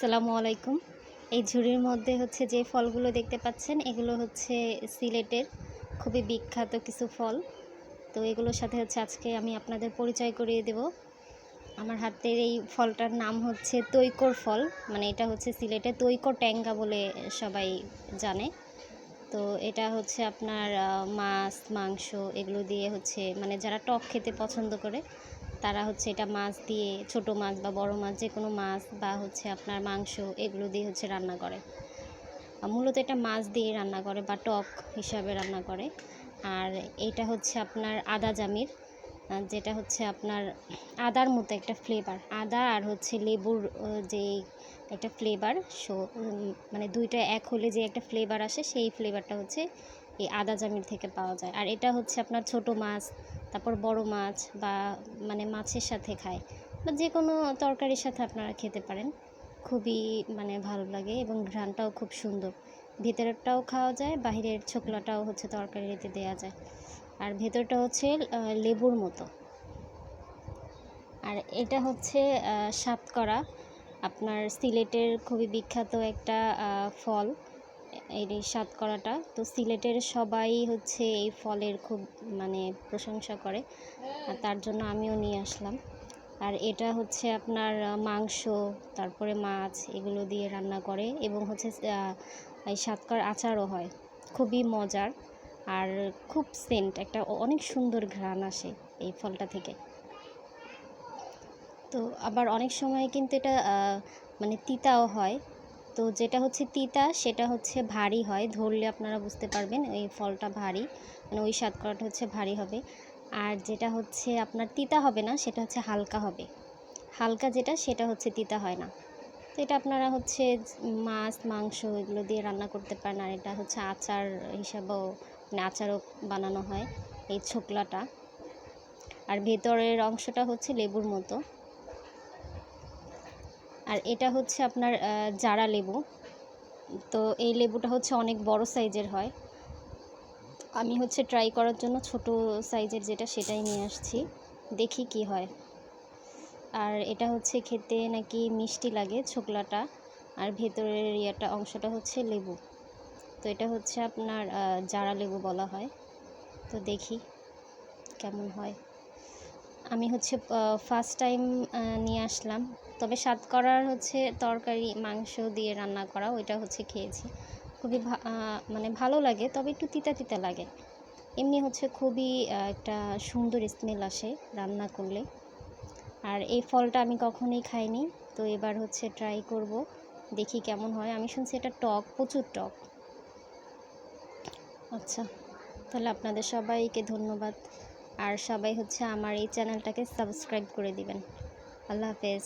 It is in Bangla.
আসসালামু আলাইকুম। এই ঝুড়ির মধ্যে হচ্ছে যে ফলগুলো দেখতে পাচ্ছেন, এগুলো হচ্ছে সিলেটের খুবই বিখ্যাত কিছু ফল। তো এগুলোর সাথে হচ্ছে আজকে আমি আপনাদের পরিচয় করিয়ে দেব। আমার হাতের এই ফলটার নাম হচ্ছে তৈকর ফল। মানে এটা হচ্ছে সিলেটে তৈকর ট্যাঙ্গা বলে সবাই জানে। তো এটা হচ্ছে আপনার মাছ, মাংস এগুলো দিয়ে হচ্ছে মানে যারা টক খেতে পছন্দ করে তারা হচ্ছে এটা মাছ দিয়ে, ছোট মাছ বা বড় মাছ যে কোনো মাছ বা হচ্ছে আপনার মাংস এগুলো দিয়ে হচ্ছে রান্না করে। মূলত এটা মাছ দিয়ে রান্না করে বা টক হিসাবে রান্না করে। আর এটা হচ্ছে আপনার আদা জামির, যেটা হচ্ছে আপনার আদার মতো একটা ফ্লেভার, আদা আর হচ্ছে লেবুর যে একটা ফ্লেভার। মানে দুইটা এক হলে যে একটা ফ্লেভার আসে, সেই ফ্লেভারটা হচ্ছে এই আদা জামির থেকে পাওয়া যায়। আর এটা হচ্ছে আপনার ছোট মাছ, তারপর বড় মাছ বা মানে মাছের সাথে খায় বা যে কোনো তরকারির সাথে আপনারা খেতে পারেন। খুবই মানে ভালো লাগে এবং ঘ্রাণটাও খুব সুন্দর। ভেতরেরটাও খাওয়া যায়, বাহিরের ছোকলাটাও হচ্ছে তরকারিতে দেওয়া যায়। আর ভেতরটা হচ্ছে লেবুর মতো। আর এটা হচ্ছে সাতকরা, আপনার সিলেটের খুবই বিখ্যাত একটা ফল এই সাতকরাটা। তো সিলেটের সবাই হচ্ছে এই ফলের খুব মানে প্রশংসা করে, আর তার জন্য আমিও নিয়ে আসলাম। আর এটা হচ্ছে আপনার মাংস, তারপরে মাছ এগুলো দিয়ে রান্না করে এবং হচ্ছে এই সাতকর আচারও হয়, খুবই মজার। আর খুব সেন্ট একটা অনেক সুন্দর ঘ্রাণ আসে এই ফলটা থেকে। তো আবার অনেক সময় কিন্তু এটা মানে তিতাও হয়। তো যেটা হচ্ছে তিতা সেটা হচ্ছে ভারী হয়, ধরলে আপনারা বুঝতে পারবেন এই ফলটা ভারী, মানে ওই সাতকরাটা হচ্ছে ভারী হবে। আর যেটা হচ্ছে আপনার তিতা হবে না সেটা হচ্ছে হালকা হবে, হালকা যেটা সেটা হচ্ছে তিতা হয় না। তো এটা আপনারা হচ্ছে মাছ, মাংস এগুলো দিয়ে রান্না করতে পারেন। আর এটা হচ্ছে আচার হিসাবেও মানে আচারও বানানো হয় এই ছোকলাটা। আর ভেতরের অংশটা হচ্ছে লেবুর মতো। আর এটা হচ্ছে আপনার জারা লেবু। তো এই লেবুটা হচ্ছে অনেক বড় সাইজের হয়। আমি হচ্ছে ট্রাই করার জন্য ছোট সাইজের যেটা সেটাই নিয়ে আসছি, দেখি কি হয়। আর এটা হচ্ছে খেতে নাকি মিষ্টি লাগে ছোকলাটা, আর ভেতরের ইয়েটা অংশটা হচ্ছে লেবু। তো এটা হচ্ছে আপনার জারা লেবু বলা হয়। তো দেখি কেমন হয়। আমি হচ্ছে ফার্স্ট টাইম নিয়ে আসলাম। তবে সাতকরার হচ্ছে তরকারি মাংস দিয়ে রান্না করা ওইটা হচ্ছে খেয়েছি, খুবই মানে ভালো লাগে, তবে একটু তিতা তিতা লাগে। এমনি হচ্ছে খুবই একটা সুন্দর স্মেল আসে রান্না করলে। আর এই ফলটা আমি কখনোই খাইনি, তো এবার হচ্ছে ট্রাই করব, দেখি কেমন হয়। আমি শুনছি এটা টক, প্রচুর টক। আচ্ছা, তাহলে আপনাদের সবাইকে ধন্যবাদ। আর সবাই হচ্ছে আমার এই চ্যানেলটাকে সাবস্ক্রাইব করে দিবেন। আল্লাহ হাফেজ।